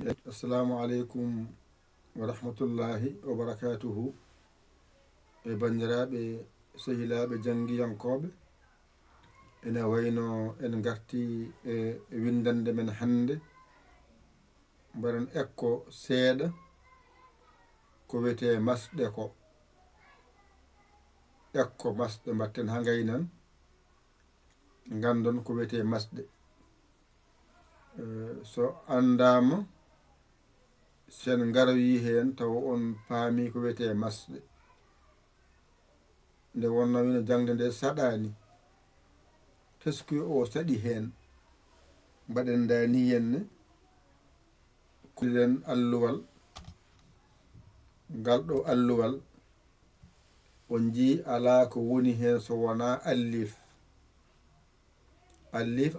assalamu aleykum wa rahmatullahi wa barakatuhu e bandiraɓe sehilaɓe jangguiyankoɓe ene wayno en garti e windande men hande mbaɗen ekko seeɗa ko wiyete masɗe ko ekko masɗe mbatten ha gaynan gandon ko wiyete masɗe so andama sen garoyi hen taw on paami ko wiyete masɗe nde wonno wino jangde nde saɗani teskuyo o saɗi hen mbaɗen dani henne kulen alluwal ngal ɗo alluwal on ji ala ko woni hen so wona allif allif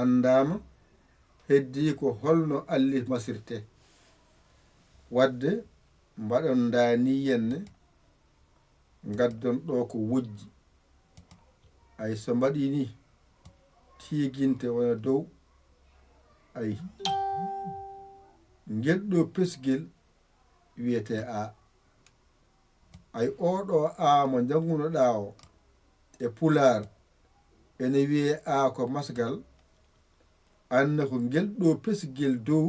andama heddi ko holno allif masirte wadde mbaɗon dani henne gaddon ɗo ko wujji ay so mbaɗi ni tiginte wona dow ay ngel ɗo pesgel wiyete a ay oɗo a mo jangunoɗa o e pular ene wiye a ko masgal anna ko ngel ɗo pesgel dow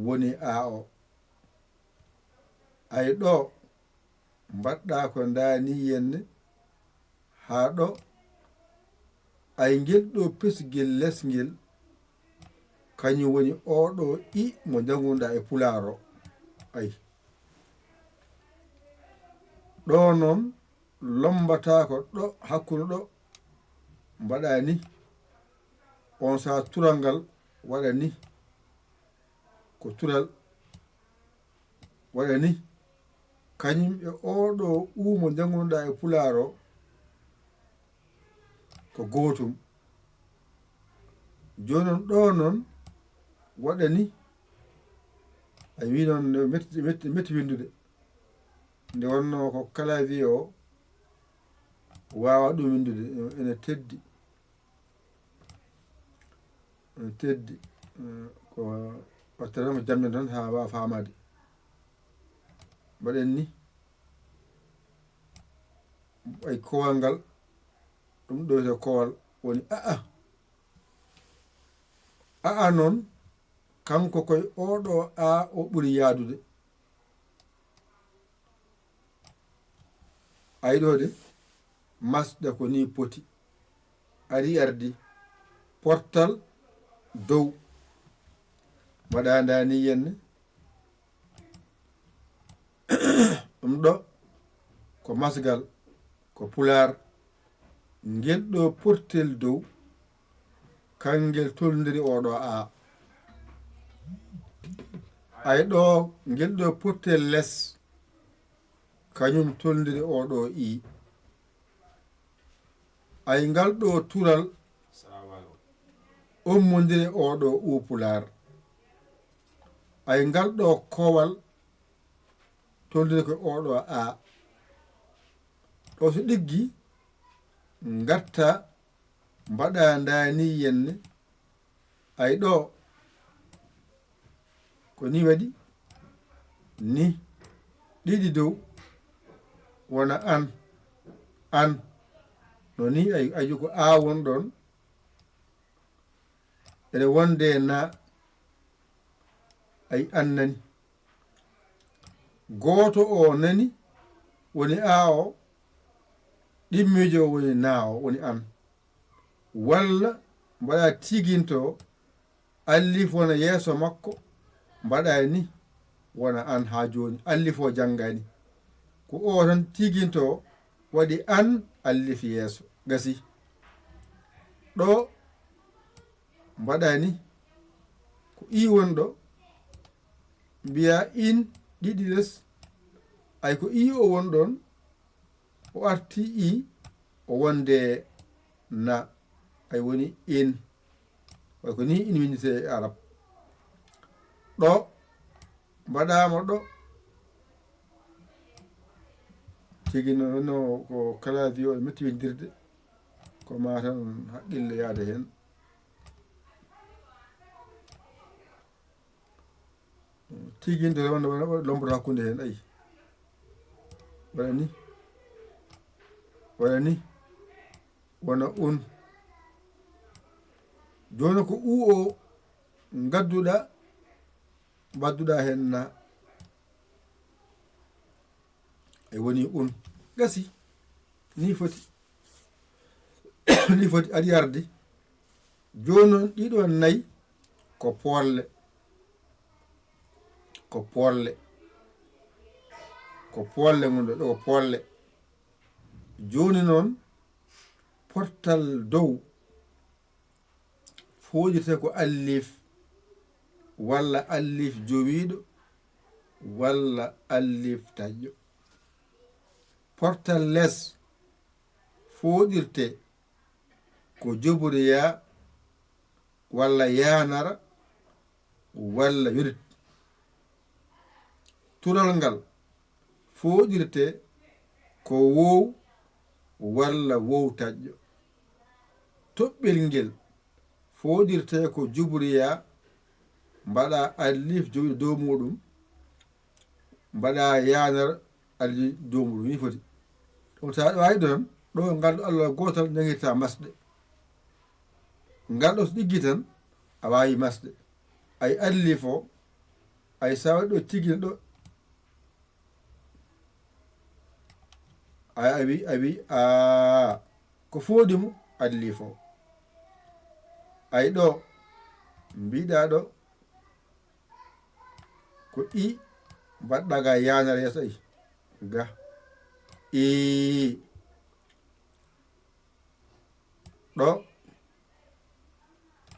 woni a o ay ɗo mbaɗɗa ko dani henne ha ɗo ay ngel ɗo pesgel lesgel kañum woni oɗo i mo jangunoɗa e pularo ay ɗo noon lombata ko ɗo hakkude ɗo mbaɗa ni on sa tural ngal waɗa ni ko tural waɗa ni kañum e oɗo mo jangunoɗa e pularo ko gotum jonon ɗo noon waɗa ni a wi noon metti windude nde wonno ko kala wi o wawa ɗum windude ene teddi ko wattata ko jamden tan ha wawa famade mbaɗen ni ay kowal ngal ɗum ɗo to kowal woni aa noon kanko koye oɗo a o ɓuri yaadude ayɗo de masɗe ko ni poti ari ardi portal dow mbaɗa dani henne ɗum ɗo ko masgal ko pular ngel ɗo portel dow kangel tolniri oɗo a ay ɗo ngel ɗo portel less kañum tolniri oɗo i ay ngal ɗo tural ommodiri oɗo upular ay ngal ɗo kowal tolniri ko oɗo a ɗo so ɗiggi gatta mbaɗa dani henne ay ɗo ko ni waɗi ni ɗiɗi dow wona an no ni ay ko a won ɗon ene wonde na ay an nani goto o nani woni a o ɗimmijo woni na o woni an walla mbaɗa tiginto allif wona yeeso makko mbaɗa ni wona an ha joni allif o janggani ko o tan tiginto waɗi an allif yeeso gasi ɗo mbaɗa ni ko i woni ɗo mbiya in ɗiɗi les ay ko i o woni ɗon o arti i o wonde na ay woni in way ko ni in windite e arab ɗo mbaɗama ɗo tigi no ko kala wi o metti windirde ko ma tan haqqille yaade hen tiginde wonde lomboto hakkunde hen ayi waɗa ni wona un joni ko u o gadduɗa badduɗa hen na e woni un gasi ni foti ni foti aɗa yarde joni noon ɗiɗo nayyi ko polle gonɗo ɗo ko polle joni noon portal dow foƴirte ko allif walla allif jowiɗo walla allif taƴƴo portal less foƴirte ko joboriya walla yanara walla yorit tural ngal foƴirte ko wow walla wow taƴƴo toɓɓel ngel foƴirte ko juboriya mbaɗa allif jowiɗo dow muɗum mbaɗa yanar allif dow muɗum ni foti ɗum ta wawi ɗon ɗo ngal ɗo Allah gotal jangirta masɗe ngal ɗo so ɗiggi tan a wawi masɗe ay allif o ay sawaɗi ɗo tigui ɗo a wi ko foɗimo allif o ay ɗo mbiɗa ɗo ko i mbaɗɗa ga yanare yeeso ay ga i ɗo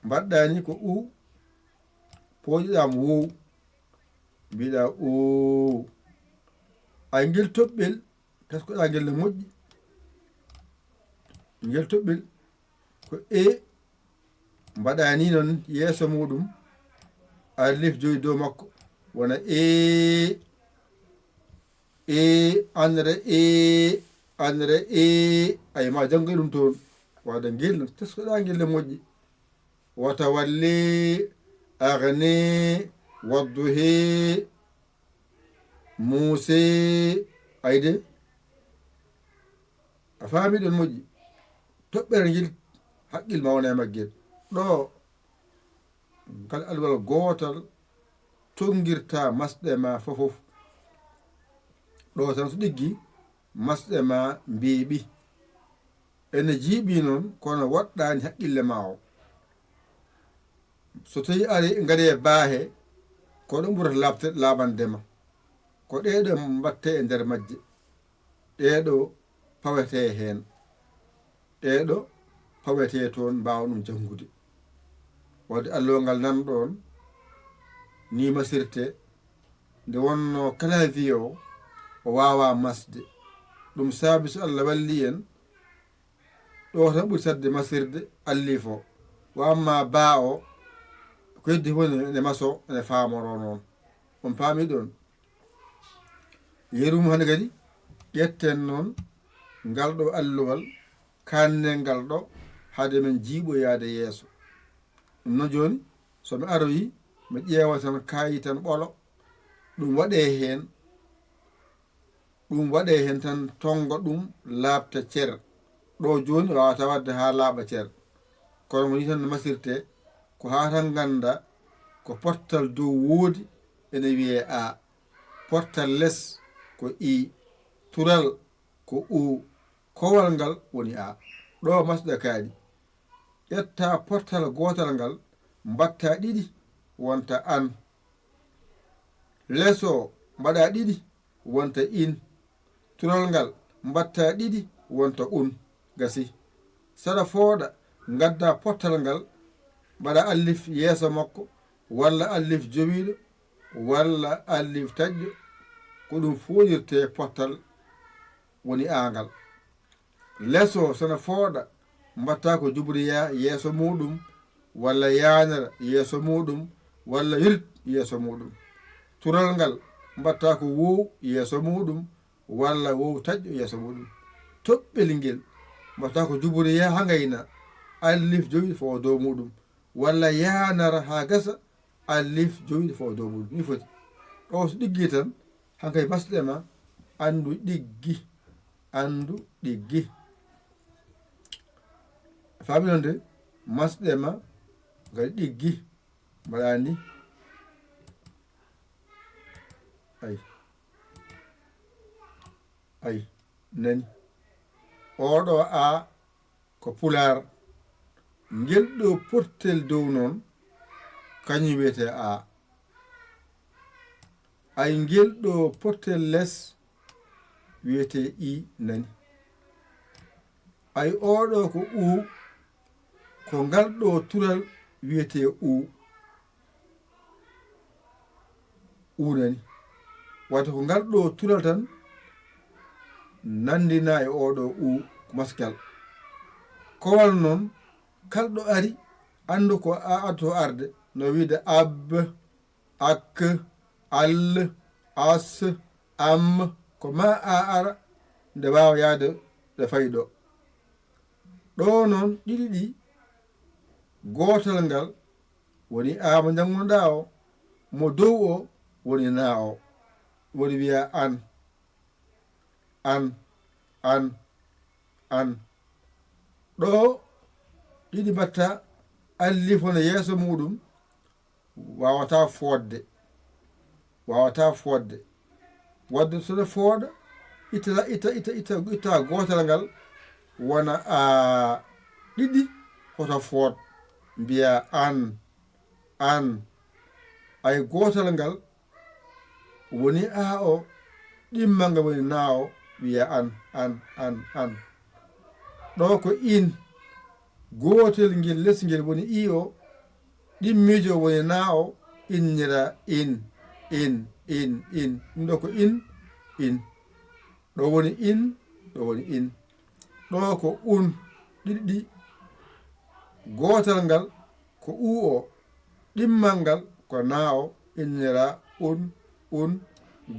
mbaɗɗani ko u poƴiɗam wow mbiɗa o ay ngel toɓɓel taskoɗa ngel ne moƴƴi ngel toɓɓel ko e mbaɗani noon yeeso muɗum alif joyi dow makko wona andre ay ma janggoy ɗum toon wada ngel taskoɗa ngel ne moƴƴi wata walle agne wadduhe muuse ayde a faami ɗon moƴƴi toɓɓere ngel haqqil ma wona e maggel ɗo kala alwal gootal tonngirta masɗe ma fofof ɗo tan so ɗiggi masɗe ma mbiiɓi ene jiiɓi noon kono waɗɗani haqqille ma o so tawi ari ngari e baahe ko ɗum ɓurata laaɓandema ko ɗeɗo mbatte e nder majje ɗeɗo pawete hen ɗeɗo pawete toon mbawa ɗum jangude wadde allowal ngal nanɗon ni masirte nde wonno kala wiyo o wawa masde ɗum saabi so Allah walli en ɗo tan ɓuri sadde masirde allif o wamma baa o ko heddi fof ne maso ene famoro noon on paami ɗon yerum hande kadi ƴetten noon ngal ɗo alluwal kannel ngal ɗo haade men jiiɓoyade yeeso ɗum noon joni somi aroyi mi ƴeewa tan kayitan ɓolo ɗum waɗe hen tan tonga ɗum laaɓta cer ɗo joni wawata wadde ha laaɓa cer kono mo ni tan no masirte ko ha tan ganda ko portal dow woodi ene wiye a portal less ko i tural ko u kowal ngal woni a ɗo masɗa kaaɗi ƴetta portal gotal ngal mbatta ɗiɗi wonta an lesso mbaɗa ɗiɗi wonta in tural ngal mbatta ɗiɗi wonta un gasi saɗa fooɗa gadda portal ngal mbaɗa allif yeeso makko walla allif jowiɗo walla allif taƴƴo ko ɗum foƴirte portal woni angal lesso sona fooɗa mbatta ko jubriya yeeso muɗum walla yanara yeeso muɗum walla yorit yeeso muɗum tural ngal mbatta ko wow yeeso muɗum walla wow taƴƴo yeeso muɗum toɓɓel ngel mbatta ko juboriya ha gayna allif jowiɗo fo dow muɗum walla yanara ha gasa allif jowiɗo fo dow muɗum ni foti o so ɗiggi tan hankay masɗe ma anndu ɗiggi anndu ɗiggi faminonde masɗe ma kadi ɗiggi mbaɗa ni ay nani oɗo a ko pular ngel ɗo portel dow noon kañum wiyete a ay ngel ɗo portel less wiyete i nani ay oɗo ko u ko ngal ɗo tural wiyete u nani wata ko ngal ɗo tural tan nandina e oɗo u maskal kowal noon kalɗo ari andu ko a adto arde no wiide ab ak al as am ko ma a ara nde wawa yaade ɗe fayɗo ɗo noon ɗiɗi ɗi gotal ngal woni a mo jangunoɗa o mo dow o woni na o woni wiya an an ɗo ɗiɗi mbatta allif wona yeeso muɗum wawata fodde wadde soɗa fooɗa itta gotal ngal wona a ɗiɗi hoto foot mbiya an ay gotal ngal woni a o ɗimmal ngal woni na o wiya an ɗo ko in gotel ngel less ngel woni i o ɗimmijo woni na o innira in ɗum ɗo ko in ɗo woni in ɗo woni in ɗo ko un ɗiɗi ɗi gotal ngal ko u o ɗimmal ngal ko na o innira un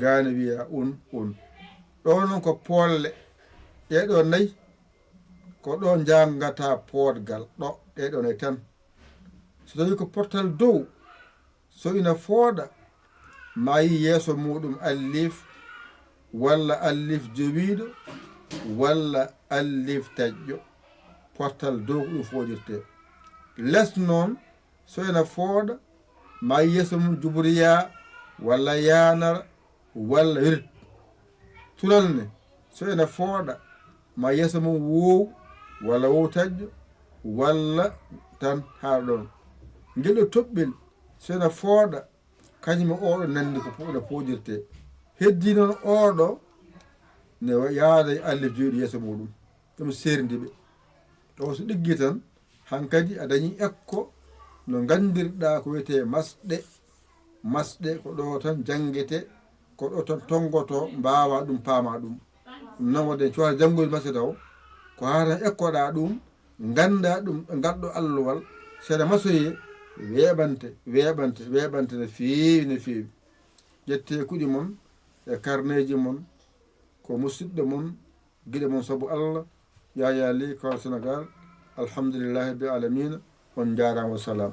gane wiya un ɗo noon ko polle ɗeɗo nayyi ko ɗo jangata podgal ɗo ɗeɗo nayyi tan so tawi ko portal dow so ina fooɗa ma yi yeeso muɗum allif walla allif jowiɗo walla allif taƴƴo portal dow ko ɗum fooɗirte less noon so ina fooɗa ma yi yeeso mum jubriya walla yanara walla wird tulal ne so ina fooɗa ma yeeso mum wow walla wow taƴƴo walla tan haa ɗon ngel ɗo toɓɓel so ina fooɗa kañum oɗo nandi ko ɗo fooɗirte heddi noon oɗo ne yaada allif joɗi yeeso muɗum ɗum serdi ɓe ɗo so ɗiggi tan hankkadi a dañi ekko no gandirɗa ko wiyete masɗe ko ɗo tan jangete ko ɗo tan tongoto mbawa ɗum paama ɗum noon waɗen cohla janggoyde masɗe taw ko hatan ekkoɗa ɗum ganda ɗum gadɗo allowal seeɗa masoye weɓante no feewi ƴette kuɗi mon e carneji mon ko musidɗo mon guiɗe mon saabu Allah Yaya Ly Kawal Sénégal alhamdulillahi rabbil alamina on jarama wa salam